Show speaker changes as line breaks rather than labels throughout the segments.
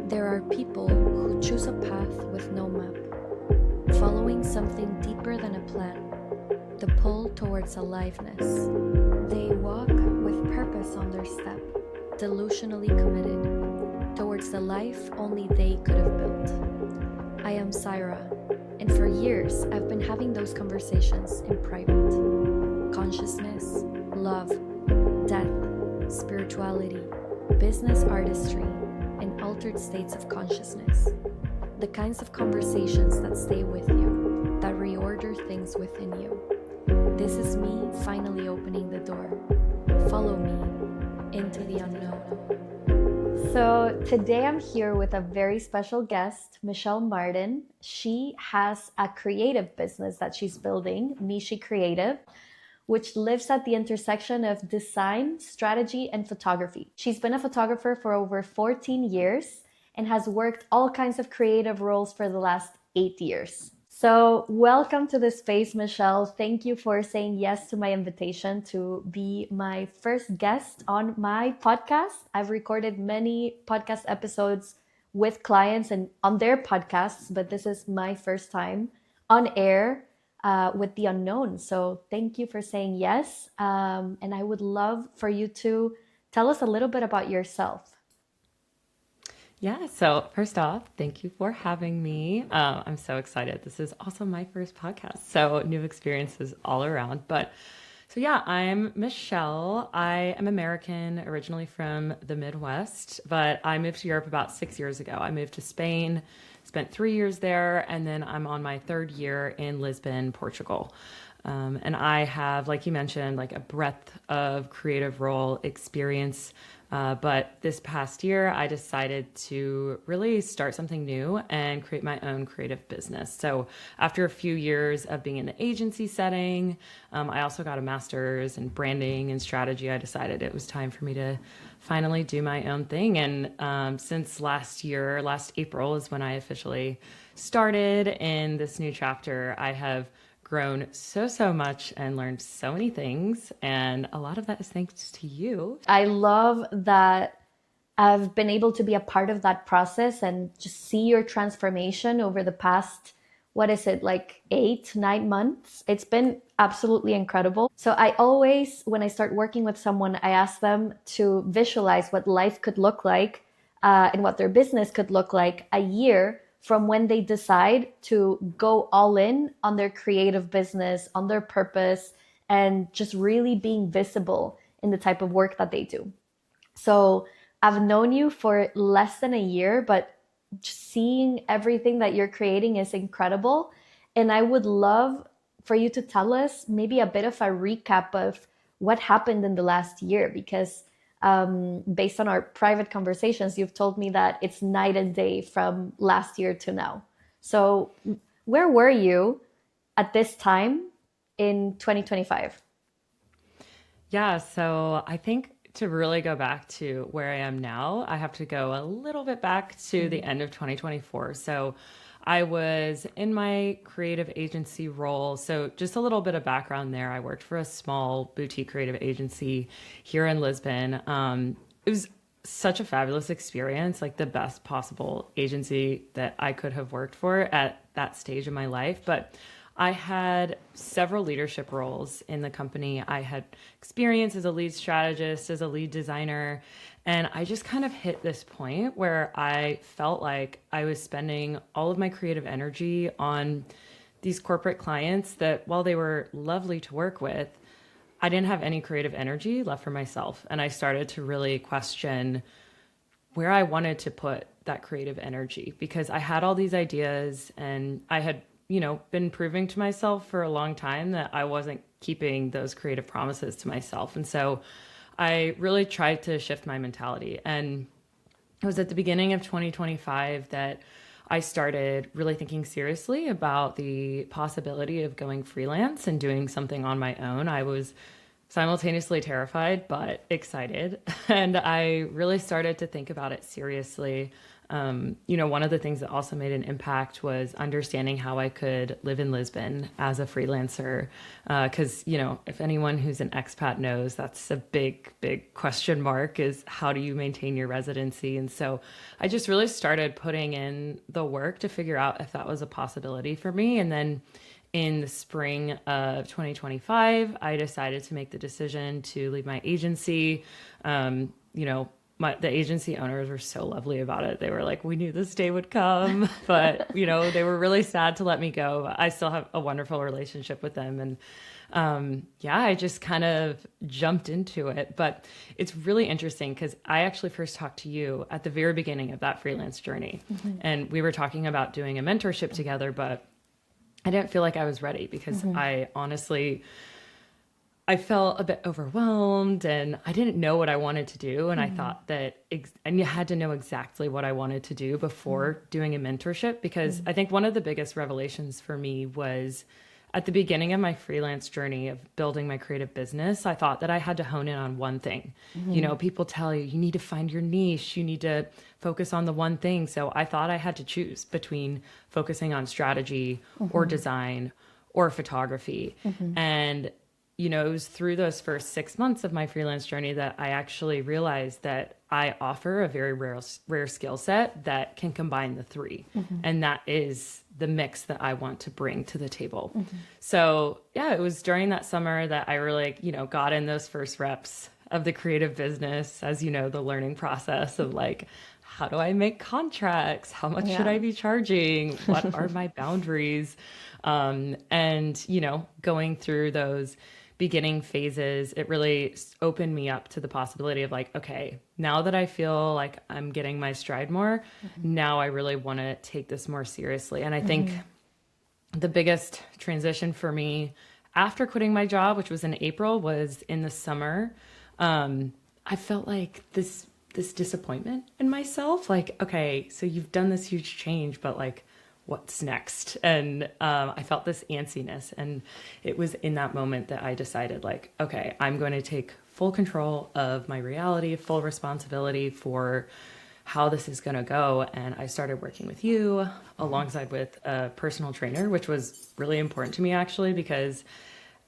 There are people who choose a path with no map, following something deeper than a plan, the pull towards aliveness. They walk with purpose on their step, delusionally committed towards the life only they could have built. I am Syra, and for years I've been having those conversations in private. Consciousness, love, death, spirituality, business artistry, and altered states of consciousness. The kinds of conversations that stay with you, that reorder things within you. This is me finally opening the door. Follow me into the unknown. So today I'm here with a very special guest, Michelle Martin. She has a creative business that she's building, Mishi Creative, which lives at the intersection of design, strategy, and photography. She's been a photographer for over 14 years and has worked all kinds of creative roles for the last 8 years. So welcome to the space, Michelle. Thank you for saying yes to my invitation to be my first guest on my podcast. I've recorded many podcast episodes with clients and on their podcasts, but this is my first time on air with the unknown. So thank you for saying yes. And I would love for you to tell us a little bit about yourself.
Yeah, so first off, thank you for having me. I'm so excited. This is also my first podcast, so new experiences all around. So yeah, I'm Michelle. I am American, originally from the Midwest, but I moved to Europe about 6 years ago. I moved to Spain, spent 3 years there, and then I'm on my third year in Lisbon, Portugal. And I have, like you mentioned, like a breadth of creative role experience. But this past year, I decided to really start something new and create my own creative business. So after a few years of being in the agency setting, I also got a master's in branding and strategy. I decided it was time for me to finally do my own thing. And since last April is when I officially started in this new chapter. I have grown so much and learned so many things, and a lot of that is thanks to you.
I love that I've been able to be a part of that process and just see your transformation over the past, what is it, like 8-9 months? It's been absolutely incredible. So I always, when I start working with someone, I ask them to visualize what life could look like and what their business could look like a year from when they decide to go all in on their creative business, on their purpose, and just really being visible in the type of work that they do. So I've known you for less than a year, but just seeing everything that you're creating is incredible. And I would love for you to tell us maybe a bit of a recap of what happened in the last year, because based on our private conversations, you've told me that it's night and day from last year to now. So where were you at this time in 2025?
Yeah, so I think to really go back to where I am now, I have to go a little bit back to the end of 2024. So I was in my creative agency role. So just a little bit of background there. I worked for a small boutique creative agency here in Lisbon. It was such a fabulous experience, like the best possible agency that I could have worked for at that stage of my life. But I had several leadership roles in the company. I had experience as a lead strategist, as a lead designer, and I just kind of hit this point where I felt like I was spending all of my creative energy on these corporate clients that, while they were lovely to work with, I didn't have any creative energy left for myself. And I started to really question where I wanted to put that creative energy, because I had all these ideas and I had been proving to myself for a long time that I wasn't keeping those creative promises to myself. And so I really tried to shift my mentality. And it was at the beginning of 2025 that I started really thinking seriously about the possibility of going freelance and doing something on my own. I was simultaneously terrified, but excited. And I really started to think about it seriously. One of the things that also made an impact was understanding how I could live in Lisbon as a freelancer. Because, if anyone who's an expat knows, that's a big, big question mark is how do you maintain your residency? And so I just really started putting in the work to figure out if that was a possibility for me. And then in the spring of 2025, I decided to make the decision to leave my agency. The agency owners were so lovely about it. They were like, we knew this day would come, but, they were really sad to let me go. I still have a wonderful relationship with them. And I just kind of jumped into it. But it's really interesting because I actually first talked to you at the very beginning of that freelance journey. And we were talking about doing a mentorship together, but I didn't feel like I was ready because I felt a bit overwhelmed and I didn't know what I wanted to do. And I thought that, and you had to know exactly what I wanted to do before doing a mentorship, because I think one of the biggest revelations for me was at the beginning of my freelance journey of building my creative business, I thought that I had to hone in on one thing. People tell you, you need to find your niche, you need to focus on the one thing. So I thought I had to choose between focusing on strategy or design or photography. And it was through those first 6 months of my freelance journey that I actually realized that I offer a very rare skill set that can combine the three. And that is the mix that I want to bring to the table. So it was during that summer that I really, got in those first reps of the creative business, as the learning process of like, how do I make contracts? How much should I be charging? What are my boundaries? And, going through those beginning phases, it really opened me up to the possibility of like, okay, now that I feel like I'm getting my stride more, now I really want to take this more seriously. And I think the biggest transition for me after quitting my job, which was in April, was in the summer. I felt like this disappointment in myself, like, okay, so you've done this huge change, but like, what's next? And I felt this antsiness. And it was in that moment that I decided like, okay, I'm going to take full control of my reality, full responsibility for how this is going to go. And I started working with you alongside with a personal trainer, which was really important to me actually, because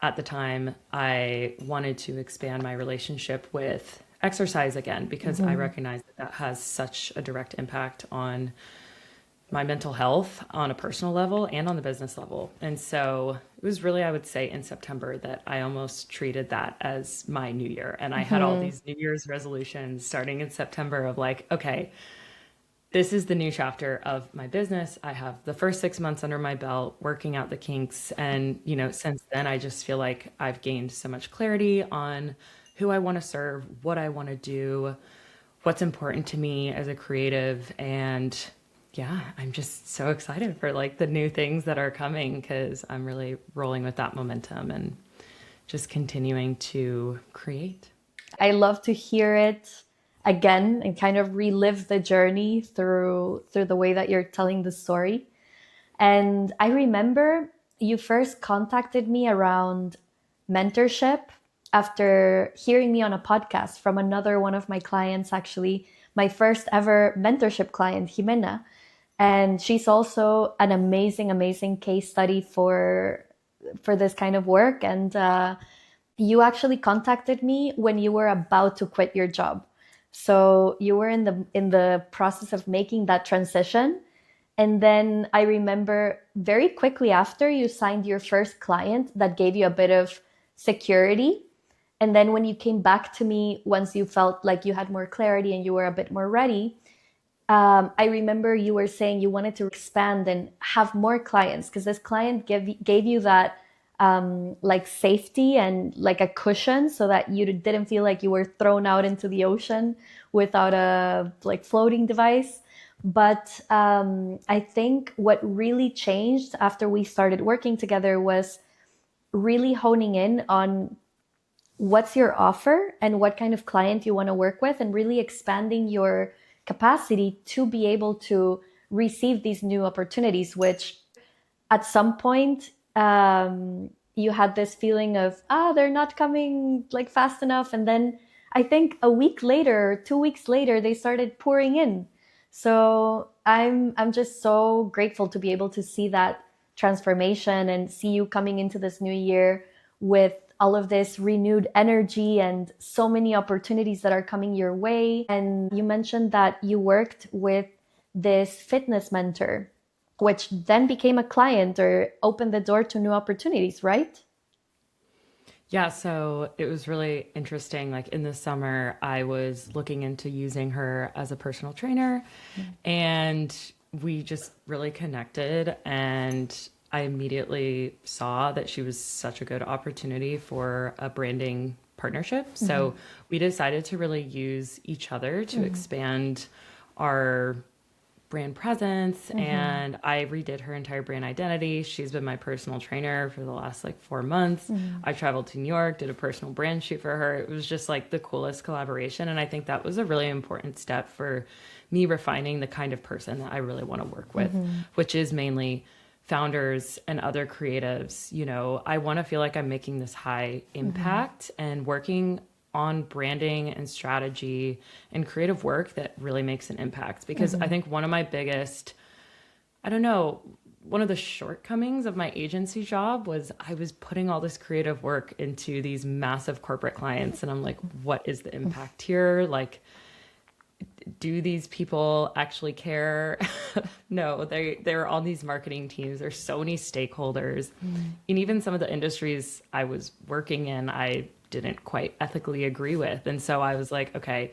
at the time I wanted to expand my relationship with exercise again, because I recognize that has such a direct impact on my mental health on a personal level and on the business level. And so it was really, I would say in September that I almost treated that as my new year. And I had all these New Year's resolutions starting in September of like, okay, this is the new chapter of my business. I have the first 6 months under my belt working out the kinks. And, since then, I just feel like I've gained so much clarity on who I want to serve, what I want to do, what's important to me as a creative. And I'm just so excited for like the new things that are coming because I'm really rolling with that momentum and just continuing to create.
I love to hear it again and kind of relive the journey through the way that you're telling the story. And I remember you first contacted me around mentorship after hearing me on a podcast from another one of my clients, actually, my first ever mentorship client, Jimena. And she's also an amazing, amazing case study for this kind of work. And you actually contacted me when you were about to quit your job. So you were in the process of making that transition. And then I remember very quickly after you signed your first client that gave you a bit of security. And then when you came back to me, once you felt like you had more clarity and you were a bit more ready, I remember you were saying you wanted to expand and have more clients because this client gave you that like safety and like a cushion so that you didn't feel like you were thrown out into the ocean without a like floating device. But I think what really changed after we started working together was really honing in on what's your offer and what kind of client you want to work with, and really expanding your capacity to be able to receive these new opportunities, which at some point, you had this feeling of, they're not coming like fast enough. And then I think a week later, 2 weeks later, they started pouring in. So I'm just so grateful to be able to see that transformation and see you coming into this new year with all of this renewed energy and so many opportunities that are coming your way. And you mentioned that you worked with this fitness mentor, which then became a client or opened the door to new opportunities, right?
Yeah, so it was really interesting. Like in the summer, I was looking into using her as a personal trainer, and we just really connected. And I immediately saw that she was such a good opportunity for a branding partnership. So we decided to really use each other to expand our brand presence, and I redid her entire brand identity. She's been my personal trainer for the last like 4 months. I traveled to New York, did a personal brand shoot for her. It was just like the coolest collaboration. And I think that was a really important step for me refining the kind of person that I really want to work with, which is mainly founders and other creatives. You know, I want to feel like I'm making this high impact and working on branding and strategy and creative work that really makes an impact. Because I think one of my biggest, I don't know, one of the shortcomings of my agency job was I was putting all this creative work into these massive corporate clients. And I'm like, what is the impact here? Like, do these people actually care? No, they're on these marketing teams. There's so many stakeholders. And even some of the industries I was working in, I didn't quite ethically agree with. And so I was like, okay,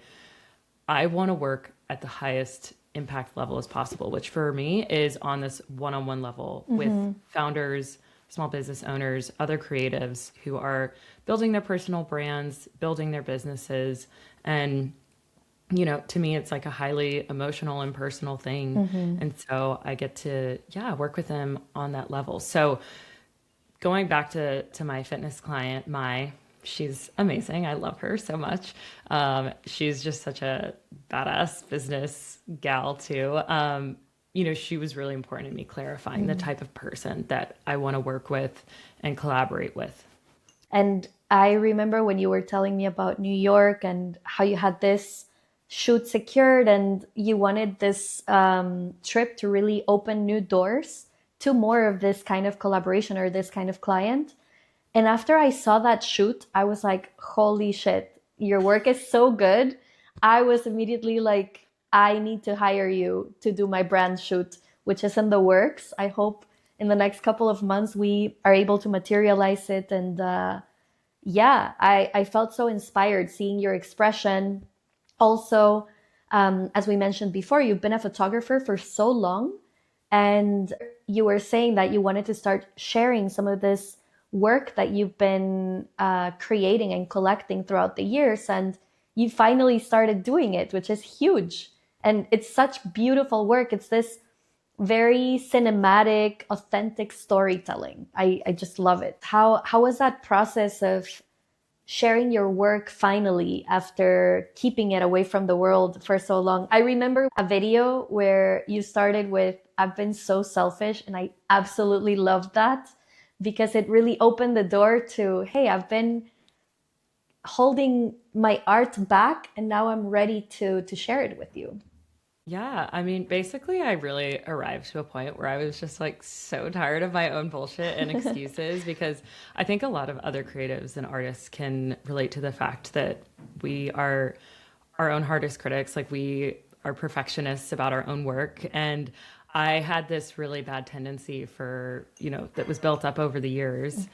I want to work at the highest impact level as possible, which for me is on this one-on-one level with founders, small business owners, other creatives who are building their personal brands, building their businesses. And, you know, to me, it's like a highly emotional and personal thing. And so I get to, work with them on that level. So going back to my fitness client, she's amazing. I love her so much. She's just such a badass business gal too. You know, she was really important in me clarifying the type of person that I want to work with and collaborate with.
And I remember when you were telling me about New York and how you had this shoot secured and you wanted this trip to really open new doors to more of this kind of collaboration or this kind of client. And after I saw that shoot, I was like, holy shit, your work is so good. I was immediately like, I need to hire you to do my brand shoot, which is in the works. I hope in the next couple of months we are able to materialize it. And I felt so inspired seeing your expression. Also, as we mentioned before, you've been a photographer for so long, and you were saying that you wanted to start sharing some of this work that you've been creating and collecting throughout the years, and you finally started doing it, which is huge. And it's such beautiful work. It's this very cinematic, authentic storytelling. I just love it. How was that process of sharing your work finally after keeping it away from the world for so long? I remember a video where you started with, I've been so selfish, and I absolutely loved that, because it really opened the door to, hey, I've been holding my art back and now I'm ready to share it with you.
Yeah, I mean, basically, I really arrived to a point where I was just like so tired of my own bullshit and excuses because I think a lot of other creatives and artists can relate to the fact that we are our own hardest critics. Like, we are perfectionists about our own work. And I had this really bad tendency that was built up over the years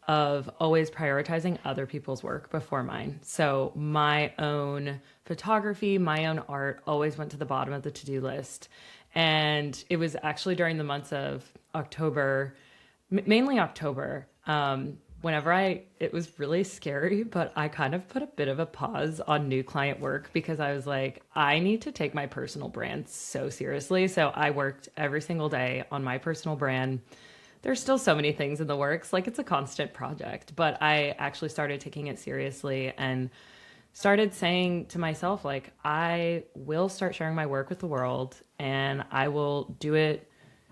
of always prioritizing other people's work before mine. So my own photography, my own art always went to the bottom of the to-do list. And it was actually during the months of October, mainly October, it was really scary, but I kind of put a bit of a pause on new client work because I was like, I need to take my personal brand so seriously. So I worked every single day on my personal brand. There's still so many things in the works, like it's a constant project, but I actually started taking it seriously and started saying to myself, like, I will start sharing my work with the world, and I will do it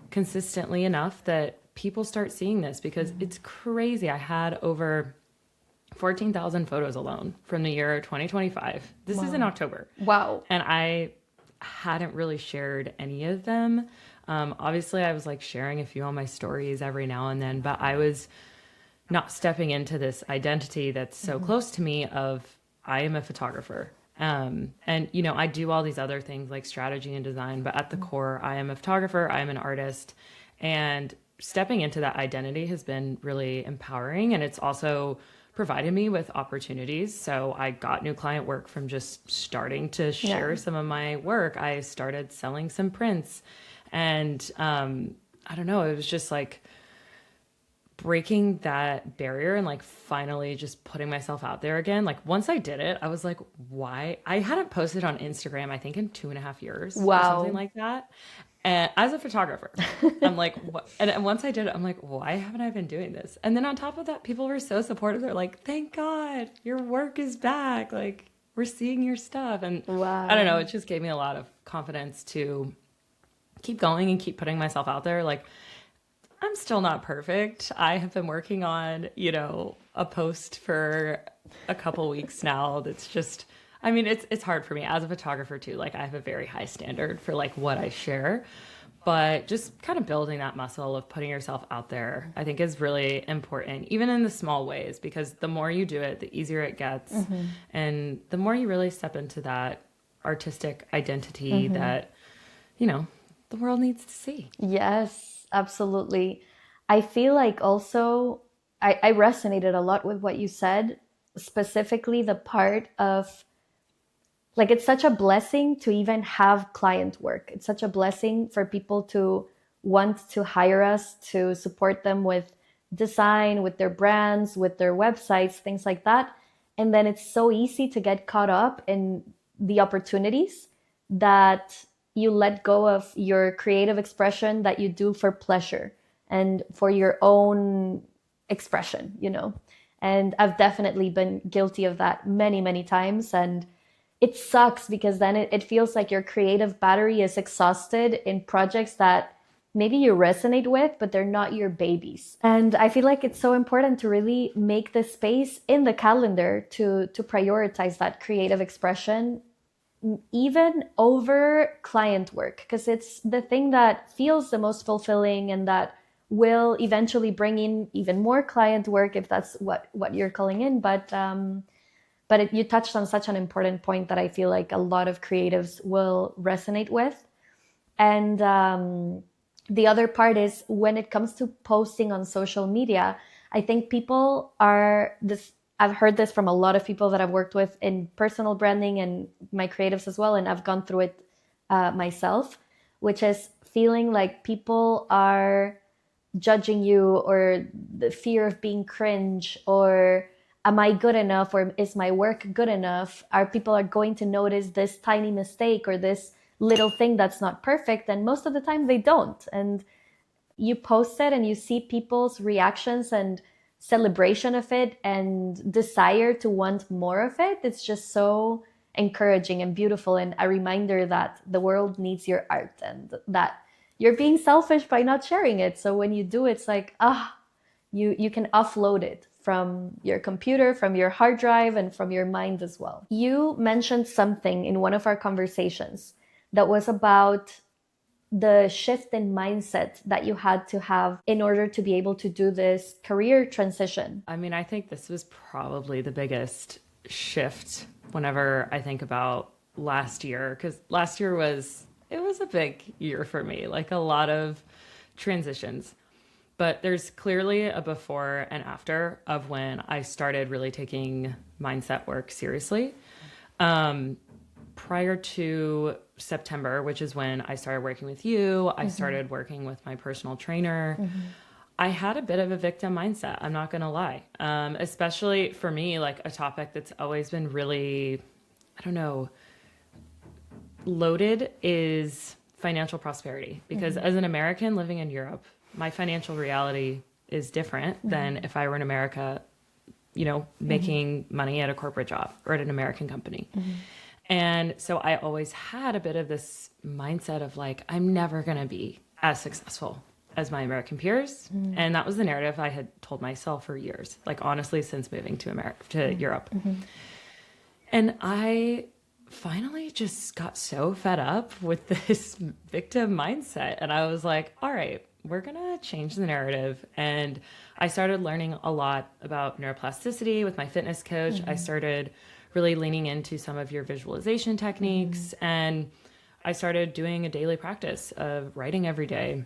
consistently enough that people start seeing this, because it's crazy. I had over 14,000 photos alone from the year 2025. This is in October.
Wow.
And I hadn't really shared any of them. Obviously, I was like sharing a few on my stories every now and then, but I was not stepping into this identity that's so close to me of I am a photographer. And, you know, I do all these other things like strategy and design, but at the core, I am a photographer, I am an artist. And stepping into that identity has been really empowering. And it's also provided me with opportunities. So I got new client work from just starting to share some of my work. I started selling some prints. And I don't know, it was just like breaking that barrier and like finally just putting myself out there again. Like once I did it, I was like, why? I hadn't posted on Instagram, I think in 2.5 years or something like that. And as a photographer, I'm like, what? And once I did it, I'm like, why haven't I been doing this? And then on top of that, people were so supportive. They're like, thank God your work is back. Like we're seeing your stuff. And I don't know, it just gave me a lot of confidence to keep going and keep putting myself out there. Like I'm still not perfect. I have been working on, you know, a post for a couple weeks now. That's just, I mean, it's hard for me as a photographer too. Like I have a very high standard for like what I share, but just kind of building that muscle of putting yourself out there, I think is really important, even in the small ways, because the more you do it, the easier it gets. And the more you really step into that artistic identity that, you know, the world needs to see.
Yes, absolutely. I feel like also I resonated a lot with what you said, specifically the part of like it's such a blessing to even have client work. It's such a blessing for people to want to hire us to support them with design, with their brands, with their websites, things like that. And then it's so easy to get caught up in the opportunities that you let go of your creative expression that you do for pleasure and for your own expression, you know. And I've definitely been guilty of that many, many times. And it sucks because then it feels like your creative battery is exhausted in projects that maybe you resonate with, but they're not your babies. And I feel like it's so important to really make the space in the calendar to prioritize that creative expression, even over client work, because it's the thing that feels the most fulfilling and that will eventually bring in even more client work if that's what you're calling in. But you touched on such an important point that I feel like a lot of creatives will resonate with. And the other part is when it comes to posting on social media, I think people are this. I've heard this from a lot of people that I've worked with in personal branding and my creatives as well. And I've gone through it myself, which is feeling like people are judging you, or the fear of being cringe, or am I good enough, or is my work good enough? Are people going to notice this tiny mistake or this little thing that's not perfect? And most of the time they don't. And you post it and you see people's reactions and celebration of it and desire to want more of it. It's just so encouraging and beautiful, and a reminder that the world needs your art and that you're being selfish by not sharing it. So when you do, it's like, you can offload it from your computer, from your hard drive, and from your mind as well. You mentioned something in one of our conversations that was about the shift in mindset that you had to have in order to be able to do this career transition.
I mean, I think this was probably the biggest shift whenever I think about last year, because last year was a big year for me, like a lot of transitions. But there's clearly a before and after of when I started really taking mindset work seriously. Prior to September, which is when I started working with you, I started working with my personal trainer. I had a bit of a victim mindset, I'm not going to lie. Especially for me, like a topic that's always been really, I don't know, loaded is financial prosperity. Because as an American living in Europe, my financial reality is different than if I were in America, you know, making money at a corporate job or at an American company. And so I always had a bit of this mindset of like, I'm never going to be as successful as my American peers. And that was the narrative I had told myself for years, like honestly, since moving to Europe. And I finally just got so fed up with this victim mindset. And I was like, all right, we're going to change the narrative. And I started learning a lot about neuroplasticity with my fitness coach. I started really leaning into some of your visualization techniques. And I started doing a daily practice of writing every day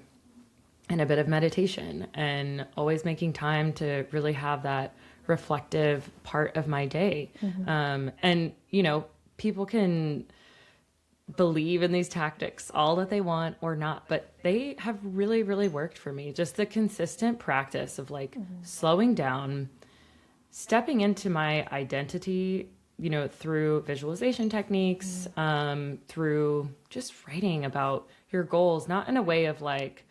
and a bit of meditation, and always making time to really have that reflective part of my day. And, you know, people can believe in these tactics all that they want or not, but they have really, really worked for me. Just the consistent practice of like slowing down, stepping into my identity, you know, through visualization techniques, through just writing about your goals, not in a way of like,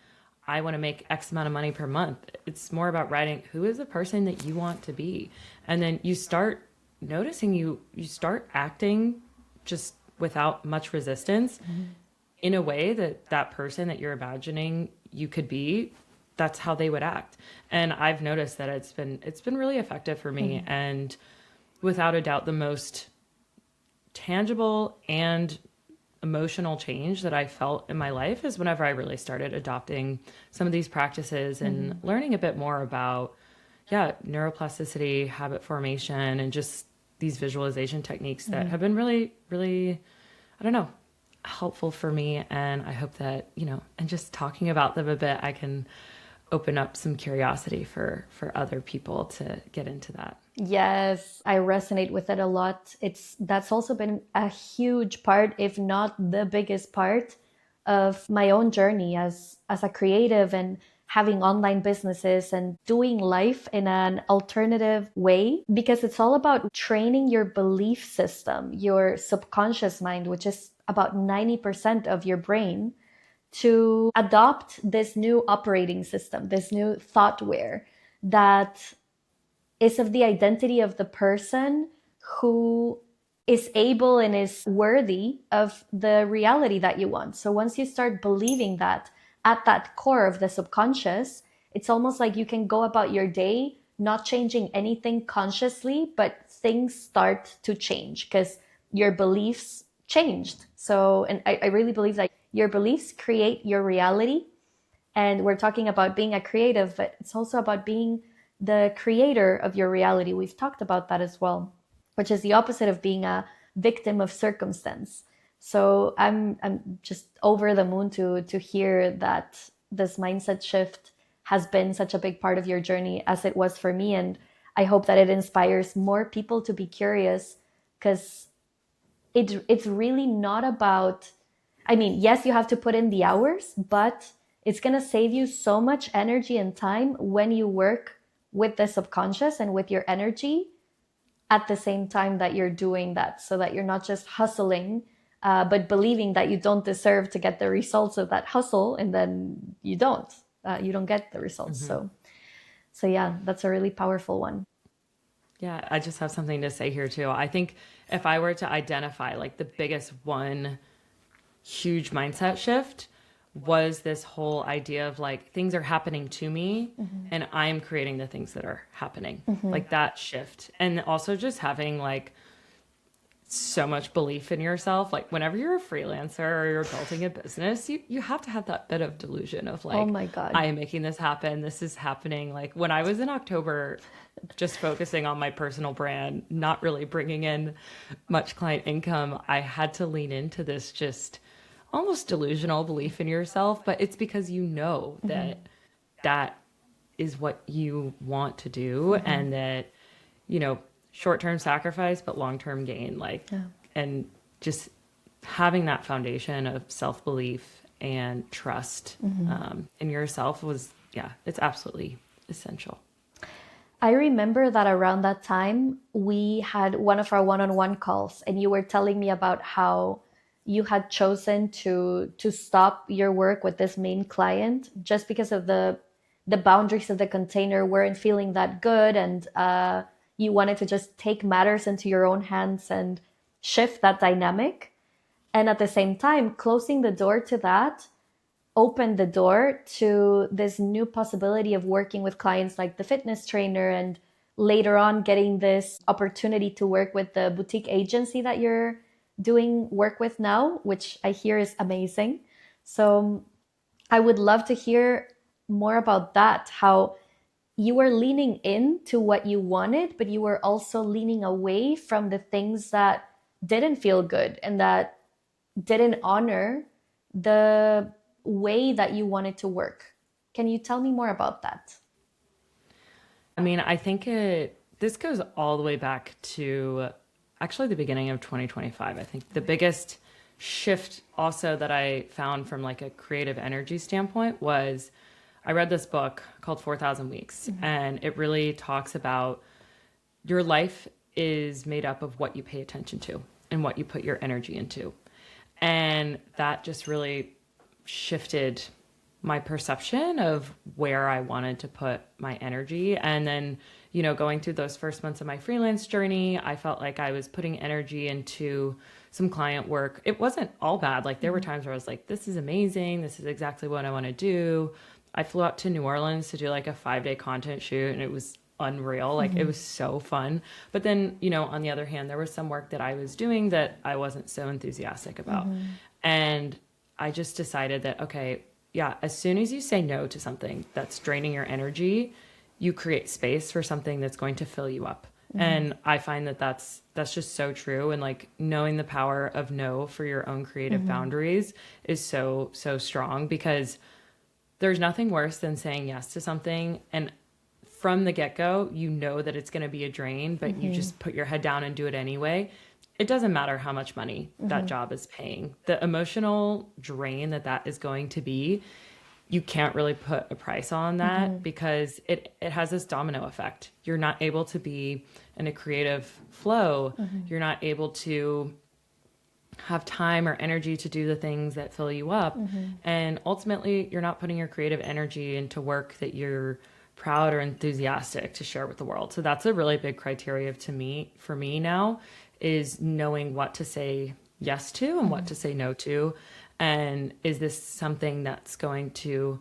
I want to make X amount of money per month. It's more about writing, who is the person that you want to be? And then you start noticing you start acting just without much resistance in a way that that person that you're imagining you could be, that's how they would act. And I've noticed that it's been really effective for me. And without a doubt, the most tangible and emotional change that I felt in my life is whenever I really started adopting some of these practices and learning a bit more about, neuroplasticity, habit formation, and just these visualization techniques that have been really, really, I don't know, helpful for me. And I hope that, you know, and just talking about them a bit, I can open up some curiosity for other people to get into that.
Yes, I resonate with it a lot. That's also been a huge part, if not the biggest part, of my own journey as a creative and having online businesses and doing life in an alternative way, because it's all about training your belief system, your subconscious mind, which is about 90% of your brain, to adopt this new operating system, this new thoughtware that is of the identity of the person who is able and is worthy of the reality that you want. So once you start believing that at that core of the subconscious, it's almost like you can go about your day not changing anything consciously, but things start to change because your beliefs changed. So, and I really believe that your beliefs create your reality. And we're talking about being a creative, but it's also about being the creator of your reality. We've talked about that as well, which is the opposite of being a victim of circumstance. So I'm just over the moon to hear that this mindset shift has been such a big part of your journey as it was for me. And I hope that it inspires more people to be curious, because it's really not about, I mean, yes, you have to put in the hours, but it's going to save you so much energy and time when you work with the subconscious and with your energy at the same time that you're doing that, so that you're not just hustling, but believing that you don't deserve to get the results of that hustle, and then you don't get the results. So yeah, that's a really powerful one.
Yeah, I just have something to say here too. I think if I were to identify like the biggest one huge mindset shift, was this whole idea of like things are happening to me and I'm creating the things that are happening, like that shift. And also just having like so much belief in yourself. Like whenever you're a freelancer or you're building a business, you have to have that bit of delusion of like,
oh my God,
I am making this happen. This is happening. Like when I was in October, just focusing on my personal brand, not really bringing in much client income, I had to lean into this just almost delusional belief in yourself, but it's because you know that that is what you want to do, and that, you know, short-term sacrifice, but long-term gain, like, and just having that foundation of self-belief and trust in yourself was, it's absolutely essential.
I remember that around that time, we had one of our one-on-one calls, and you were telling me about how you had chosen to stop your work with this main client just because of the boundaries of the container weren't feeling that good, and you wanted to just take matters into your own hands and shift that dynamic. And at the same time, closing the door to that opened the door to this new possibility of working with clients like the fitness trainer, and later on getting this opportunity to work with the boutique agency that you're doing work with now, which I hear is amazing. So I would love to hear more about that, how you were leaning into what you wanted, but you were also leaning away from the things that didn't feel good and that didn't honor the way that you wanted to work. Can you tell me more about that?
I mean, I think this goes all the way back to actually the beginning of 2025. I think the biggest shift also that I found from like a creative energy standpoint was I read this book called 4,000 Weeks, and it really talks about your life is made up of what you pay attention to and what you put your energy into. And that just really shifted my perception of where I wanted to put my energy. And then, going through those first months of my freelance journey, I felt like I was putting energy into some client work. It wasn't all bad. Like there were times where I was like, this is amazing. This is exactly what I want to do. I flew out to New Orleans to do like a 5-day content shoot, and it was unreal. Like it was so fun. But then, on the other hand, there was some work that I was doing that I wasn't so enthusiastic about. And I just decided that, okay, yeah, as soon as you say no to something that's draining your energy, you create space for something that's going to fill you up. And I find that that's just so true. And like knowing the power of no for your own creative boundaries is so, so strong, because there's nothing worse than saying yes to something and from the get-go, that it's going to be a drain, but you just put your head down and do it anyway. It doesn't matter how much money that job is paying. The emotional drain that is going to be, you can't really put a price on that because it has this domino effect. You're not able to be in a creative flow. You're not able to have time or energy to do the things that fill you up. And ultimately, you're not putting your creative energy into work that you're proud or enthusiastic to share with the world. So that's a really big criteria for me now, is knowing what to say yes to and what to say no to. And is this something that's going to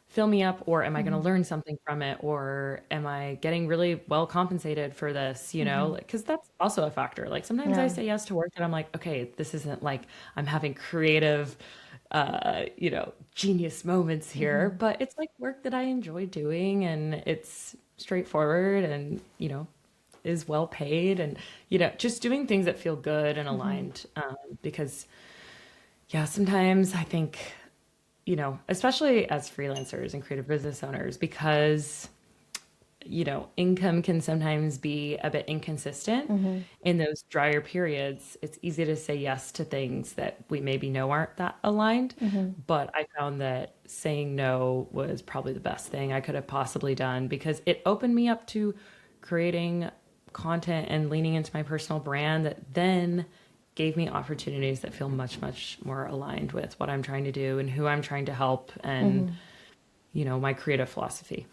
fill me up, or am I going to learn something from it? Or am I getting really well compensated for this, because that's also a factor. Like sometimes I say yes to work and I'm like, okay, this isn't like I'm having creative, genius moments here, but it's like work that I enjoy doing, and it's straightforward and, is well paid, and, just doing things that feel good and aligned. Because yeah, sometimes I think, especially as freelancers and creative business owners, because, income can sometimes be a bit inconsistent in those drier periods. It's easy to say yes to things that we maybe know aren't that aligned. But I found that saying no was probably the best thing I could have possibly done, because it opened me up to creating content and leaning into my personal brand that then gave me opportunities that feel much, much more aligned with what I'm trying to do and who I'm trying to help and, my creative philosophy.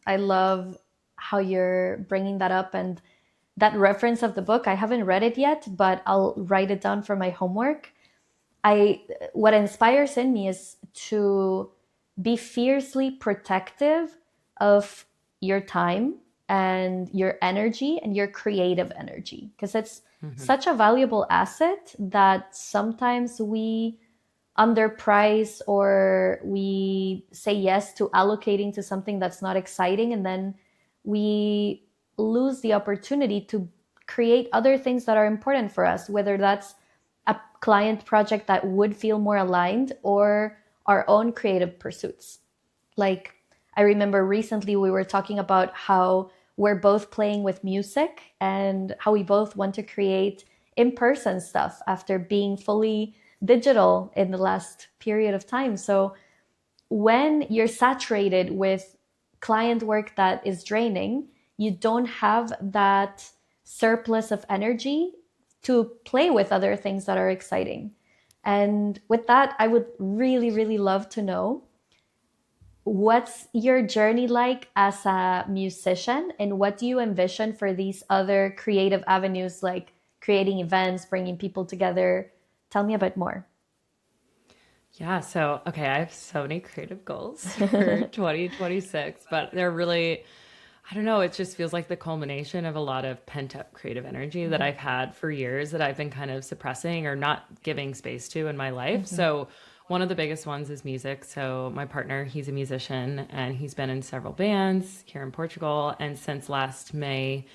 I love how you're bringing that up, and that reference of the book. I haven't read it yet, but I'll write it down for my homework. What inspires in me is to be fiercely protective of your time and your energy and your creative energy, because it's such a valuable asset that sometimes we underprice, or we say yes to allocating to something that's not exciting, and then we lose the opportunity to create other things that are important for us, whether that's a client project that would feel more aligned or our own creative pursuits. Like, I remember recently we were talking about how we're both playing with music and how we both want to create in-person stuff after being fully digital in the last period of time. So when you're saturated with client work that is draining, you don't have that surplus of energy to play with other things that are exciting. And with that, I would really, really love to know, what's your journey like as a musician, and what do you envision for these other creative avenues, like creating events, bringing people together? Tell me a bit more.
Yeah, so okay, I have so many creative goals for 2026, but they're really, I don't know, it just feels like the culmination of a lot of pent up creative energy that I've had for years that I've been kind of suppressing or not giving space to in my life. So, one of the biggest ones is music. So, my partner, he's a musician and he's been in several bands here in Portugal. And since last May,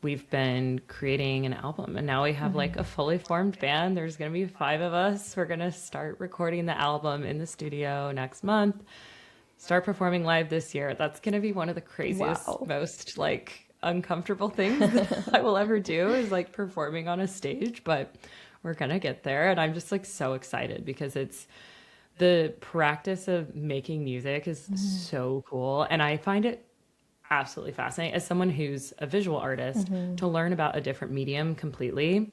we've been creating an album and now we have like a fully formed band. There's going to be five of us. We're going to start recording the album in the studio next month, start performing live this year. That's going to be one of the craziest,
Wow.
most like uncomfortable things that I will ever do is like performing on a stage, but we're going to get there. And I'm just like so excited because it's the practice of making music is so cool. And I find it absolutely fascinating as someone who's a visual artist to learn about a different medium completely.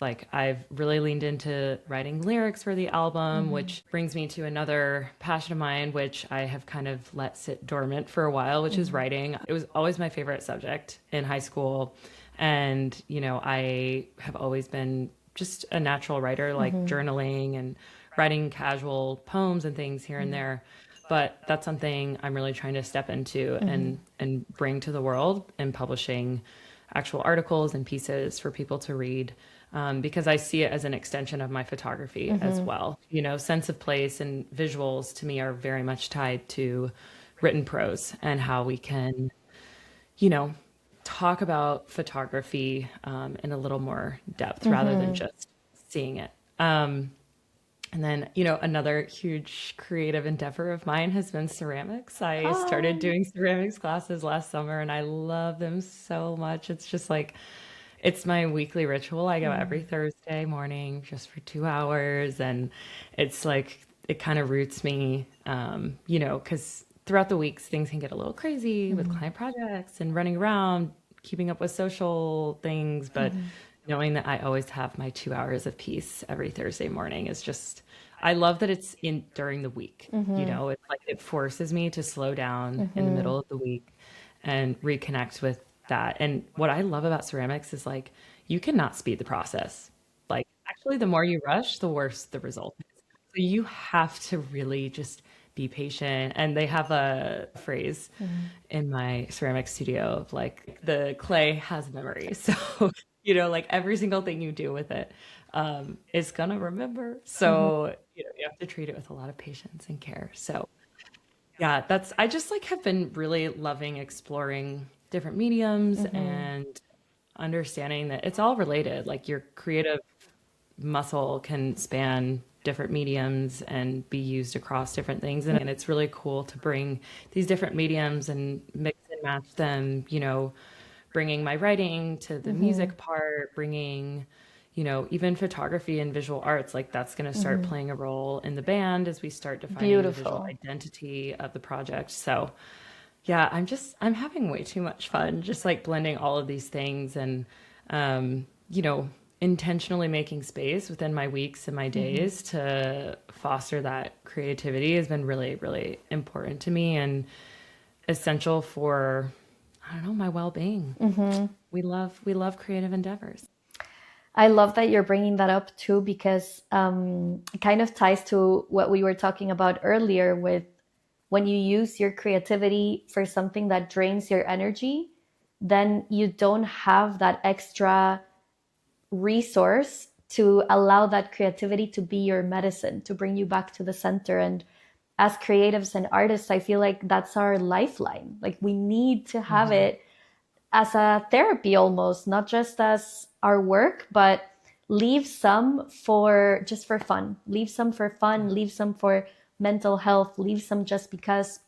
Like I've really leaned into writing lyrics for the album, which brings me to another passion of mine, which I have kind of let sit dormant for a while, which is writing. It was always my favorite subject in high school. And, you know, I have always been just a natural writer, like journaling and writing casual poems and things here and there. But that's something I'm really trying to step into and bring to the world and publishing actual articles and pieces for people to read, because I see it as an extension of my photography as well. You know, sense of place and visuals to me are very much tied to written prose and how we can, you know, talk about photography in a little more depth rather than just seeing it. And then, you know, another huge creative endeavor of mine has been ceramics. I started
Oh.
doing ceramics classes last summer and I love them so much. It's just like, it's my weekly ritual. I go every Thursday morning just for 2 hours. And it's like, it kind of roots me, you know, because throughout the weeks, things can get a little crazy with client projects and running around, keeping up with social things. But knowing that I always have my 2 hours of peace every Thursday morning is just, I love that it's in during the week. You know, it's like it forces me to slow down in the middle of the week and reconnect with that. And what I love about ceramics is like you cannot speed the process. Like actually the more you rush, the worse the result is. So you have to really just be patient. And they have a phrase in my ceramic studio of like the clay has memory. So, you know, like every single thing you do with it is gonna remember. So, you know, you have to treat it with a lot of patience and care. So yeah, that's I just like have been really loving exploring different mediums and understanding that it's all related. Like your creative muscle can span different mediums and be used across different things. And it's really cool to bring these different mediums and mix and match them, you know, bringing my writing to the music part, bringing, you know, even photography and visual arts, like that's going to start playing a role in the band as we start defining the visual
Beautiful.
identity of the project. So, yeah, I'm having way too much fun just like blending all of these things and, you know, intentionally making space within my weeks and my days to foster that creativity has been really, really important to me and essential for, I don't know, my well-being. We love creative endeavors.
I love that you're bringing that up too, because it kind of ties to what we were talking about earlier with when you use your creativity for something that drains your energy, then you don't have that extra resource to allow that creativity to be your medicine, to bring you back to the center. And as creatives and artists, I feel like that's our lifeline. Like we need to have it as a therapy almost, not just as our work, but leave some for just for fun. Leave some for fun, leave some for mental health, leave some just because.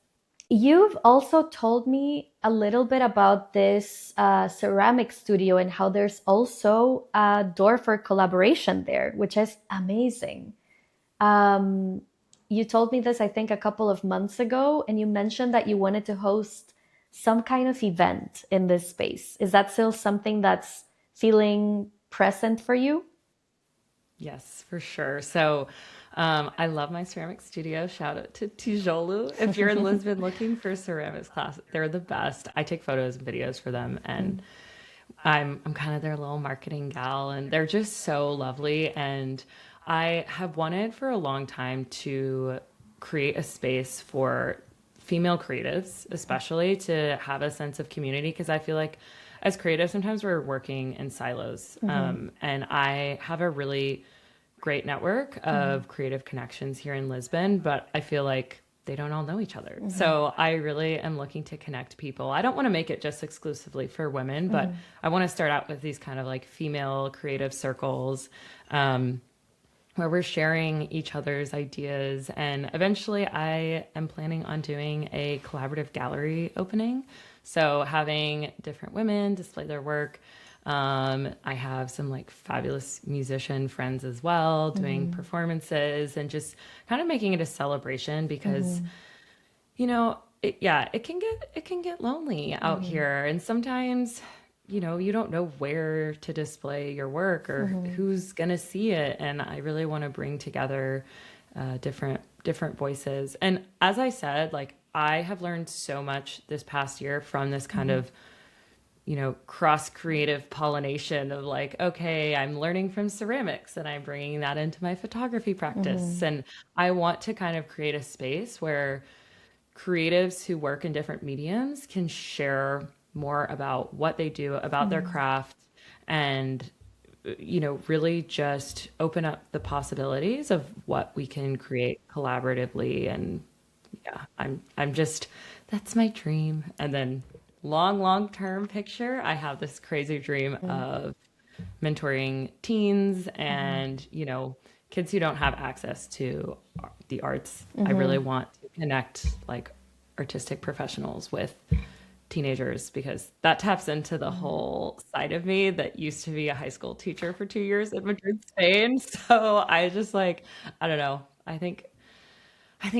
You've also told me a little bit about this ceramic studio and how there's also a door for collaboration there, which is amazing. Um, you told me this, I think, a couple of months ago, and you mentioned that you wanted to host some kind of event in this space. Is that still something that's feeling present for you?
Yes, for sure. So I love my ceramic studio. Shout out to Tijolu. If you're in Lisbon looking for ceramics class, they're the best. I take photos and videos for them and I'm kind of their little marketing gal and they're just so lovely. And I have wanted for a long time to create a space for female creatives, especially to have a sense of community, because I feel like as creatives, sometimes we're working in silos. And I have a really great network of creative connections here in Lisbon, but I feel like they don't all know each other. So I really am looking to connect people. I don't want to make it just exclusively for women, but I want to start out with these kind of like female creative circles, where we're sharing each other's ideas. And eventually I am planning on doing a collaborative gallery opening. So having different women display their work. I have some like fabulous musician friends as well doing performances, and just kind of making it a celebration, because it can get lonely out here, and sometimes you don't know where to display your work or who's gonna see it. And I really want to bring together different voices. And as I said, like, I have learned so much this past year from this kind of cross creative pollination of like, okay, I'm learning from ceramics and I'm bringing that into my photography practice. And I want to kind of create a space where creatives who work in different mediums can share more about what they do, about their craft, and really just open up the possibilities of what we can create collaboratively. And I'm just, that's my dream. And then long term picture, I have this crazy dream of mentoring teens and kids who don't have access to the arts. I really want to connect like artistic professionals with teenagers, because that taps into the whole side of me that used to be a high school teacher for 2 years in Madrid, Spain. So I just like, I don't know. I think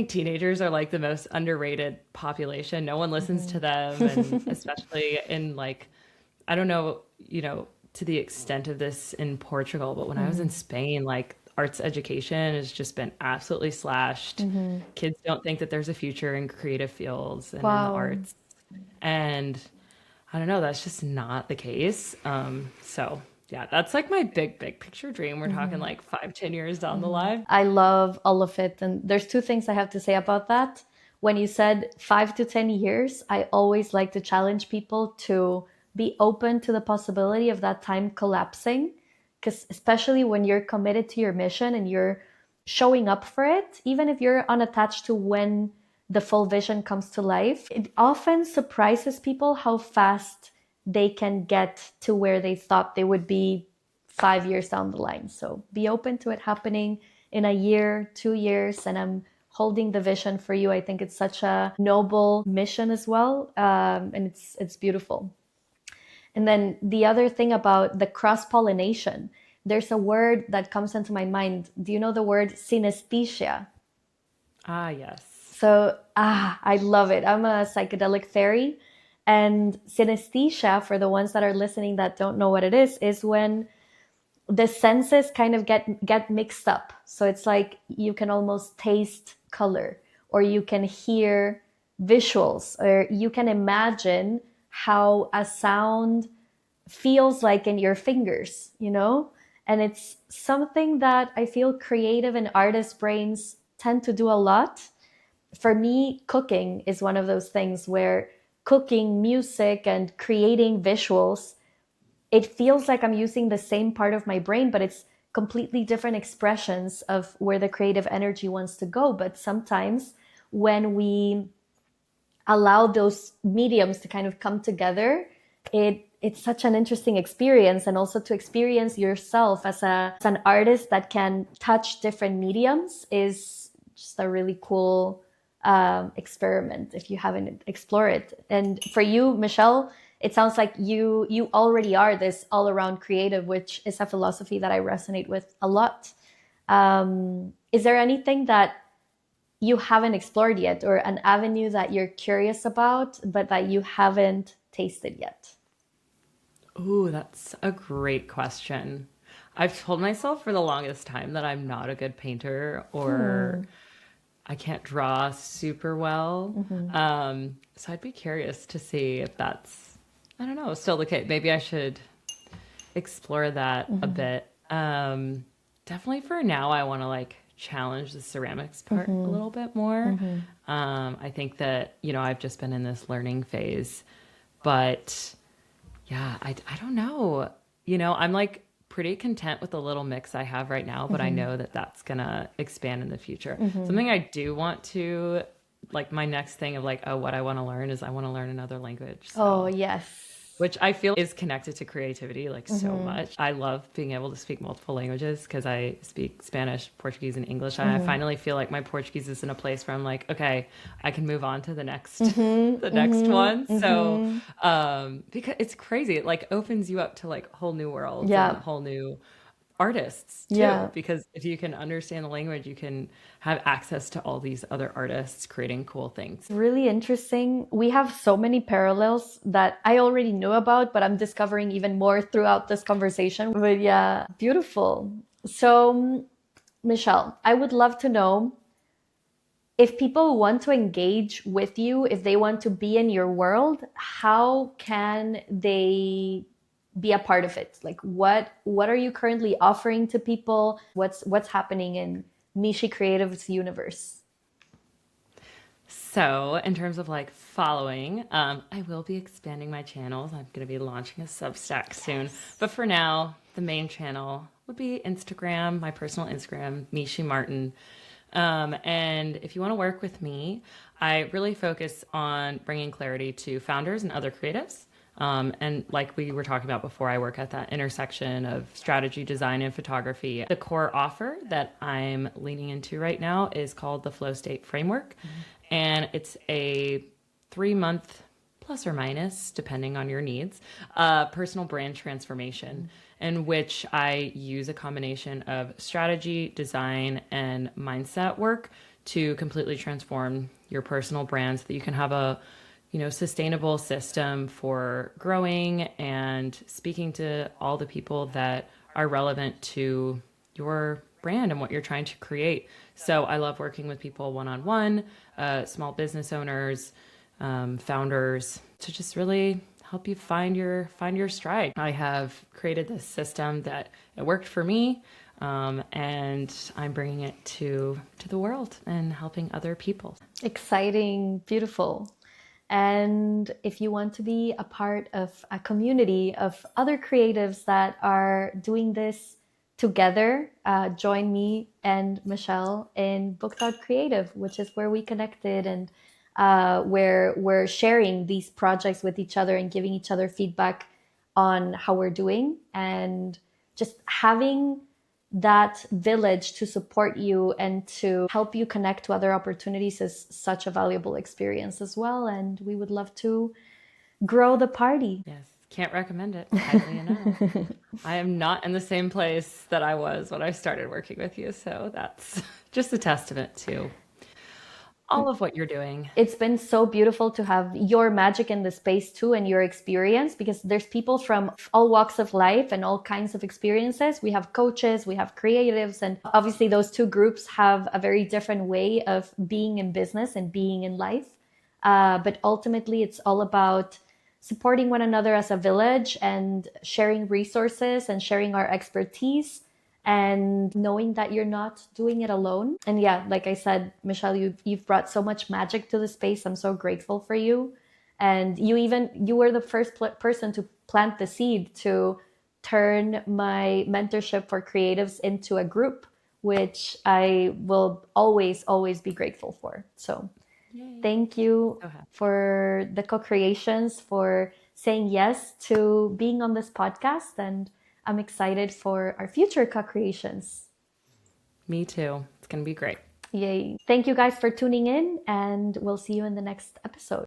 teenagers are like the most underrated population. No one listens to them. And especially in like, I don't know, to the extent of this in Portugal, but when I was in Spain, like arts education has just been absolutely slashed. Kids don't think that there's a future in creative fields and in the arts. And I don't know, that's just not the case. So yeah, that's like my big picture dream. We're talking like 5-10 years down the line.
I love all of it. And there's two things I have to say about that. When you said 5 to 10 years, I always like to challenge people to be open to the possibility of that time collapsing. Because especially when you're committed to your mission and you're showing up for it, even if you're unattached to when the full vision comes to life, it often surprises people how fast they can get to where they thought they would be 5 years down the line. So be open to it happening in a year, 2 years, and I'm holding the vision for you. I think it's such a noble mission as well, and it's beautiful. And then the other thing about the cross-pollination, there's a word that comes into my mind. Do you know the word synesthesia?
Ah, yes.
So, I love it. I'm a psychedelic fairy. And synesthesia, for the ones that are listening that don't know what it is when the senses kind of get mixed up. So it's like you can almost taste color, or you can hear visuals, or you can imagine how a sound feels like in your fingers, And it's something that I feel creative and artist brains tend to do a lot. For me, cooking is one of those things where cooking, music, and creating visuals, it feels like I'm using the same part of my brain, but it's completely different expressions of where the creative energy wants to go. But sometimes when we allow those mediums to kind of come together, it's such an interesting experience. And also to experience yourself as an artist that can touch different mediums is just a really cool experiment if you haven't explored it. And for you, Michelle, it sounds like you already are this all-around creative, which is a philosophy that I resonate with a lot. Is there anything that you haven't explored yet, or an avenue that you're curious about but that you haven't tasted yet?
Ooh, that's a great question. I've told myself for the longest time that I'm not a good painter, or I can't draw super well. So I'd be curious to see if that's, I don't know, still the case. Maybe I should explore that a bit. definitely for now, I want to like challenge the ceramics part a little bit more. I think that, I've just been in this learning phase, but yeah, I don't know. I'm like pretty content with the little mix I have right now, but I know that that's gonna expand in the future. Something I do want to, like my next thing of like, oh, what I want to learn is I want to learn another language.
Oh, yes.
Which I feel is connected to creativity like so much. I love being able to speak multiple languages because I speak Spanish, Portuguese, and English. And I finally feel like my Portuguese is in a place where I'm like, okay, I can move on to the next the next one. So because it's crazy. It like opens you up to like whole new worlds and whole new artists too, because if you can understand the language, you can have access to all these other artists creating cool things.
Really interesting. We have so many parallels that I already knew about, but I'm discovering even more throughout this conversation. But yeah, beautiful. So, Michelle, I would love to know if people want to engage with you, if they want to be in your world, how can they be a part of it? Like what are you currently offering to people? What's happening in Mishi Creative's universe?
So in terms of like following, I will be expanding my channels. I'm going to be launching a Substack soon. But for now, the main channel would be Instagram, my personal Instagram, Mishi Martin. And if you want to work with me, I really focus on bringing clarity to founders and other creatives. And like we were talking about before, I work at that intersection of strategy, design, and photography. The core offer that I'm leaning into right now is called the Flow State Framework. And it's a 3-month plus or minus, depending on your needs, personal brand transformation in which I use a combination of strategy, design, and mindset work to completely transform your personal brand so that you can have a sustainable system for growing and speaking to all the people that are relevant to your brand and what you're trying to create. So I love working with people one-on-one, small business owners, founders, to just really help you find your stride. I have created this system that it worked for me, and I'm bringing it to the world and helping other people.
Exciting, beautiful. And if you want to be a part of a community of other creatives that are doing this together, join me and Michelle in Booked Out Creative, which is where we connected and where we're sharing these projects with each other and giving each other feedback on how we're doing and just having that village to support you and to help you connect to other opportunities is such a valuable experience as well. And we would love to grow the party.
Yes, can't recommend it highly enough. I am not in the same place that I was when I started working with you. So that's just a testament to all of what you're doing.
It's been so beautiful to have your magic in the space too and your experience, because there's people from all walks of life and all kinds of experiences. We have coaches, we have creatives, and obviously those two groups have a very different way of being in business and being in life. But ultimately, it's all about supporting one another as a village and sharing resources and sharing our expertise and knowing that you're not doing it alone. And yeah, like I said, Michelle, you've brought so much magic to the space. I'm so grateful for you. And you were the first person to plant the seed to turn my mentorship for creatives into a group, which I will always, always be grateful for. So yay. Thank you for the co-creations, for saying yes to being on this podcast, and I'm excited for our future co-creations.
Me too. It's going to be great.
Yay. Thank you guys for tuning in, and we'll see you in the next episode.